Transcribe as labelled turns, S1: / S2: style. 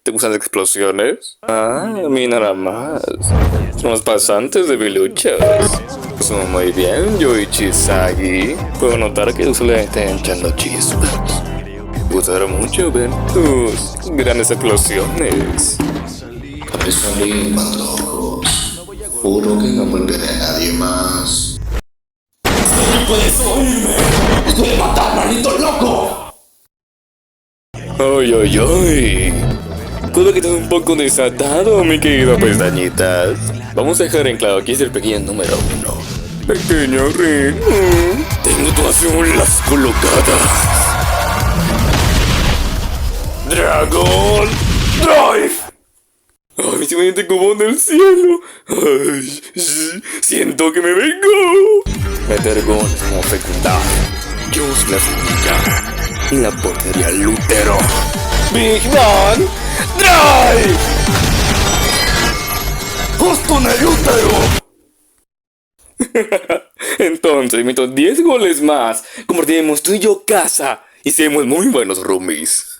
S1: ¿Te gustan las explosiones? Ah, a mí nada más. Somos pasantes de biluchas. Somos muy bien, yo y Chisagi. Puedo notar que tú le están echando chispas. Me gustaron mucho ver tus grandes explosiones.
S2: Cabeza limpia, ojos. Juro que no volveré a nadie más.
S3: ¡No puedes oírme! ¡Estoy de matar, maldito loco!
S1: ¡Ay, ay, ay! Puedo que estás un poco desatado, mi querido Pestañitas. Vamos a dejar en claro que es el pequeño número 1. Pequeño Rin. Tengo todas las colocadas. ¡Dragon Drive! ¡Ay, se me como del cielo! ¡Ay! ¡Siento que me vengo! Meter goles como fecundar. Dios la fecundar. Y la portería Lutero. ¡Big Bang Drive! ¡Justo en el útero! Entonces, meto 10 goles más. Convertiremos tú y yo casa. Y seremos muy buenos roomies.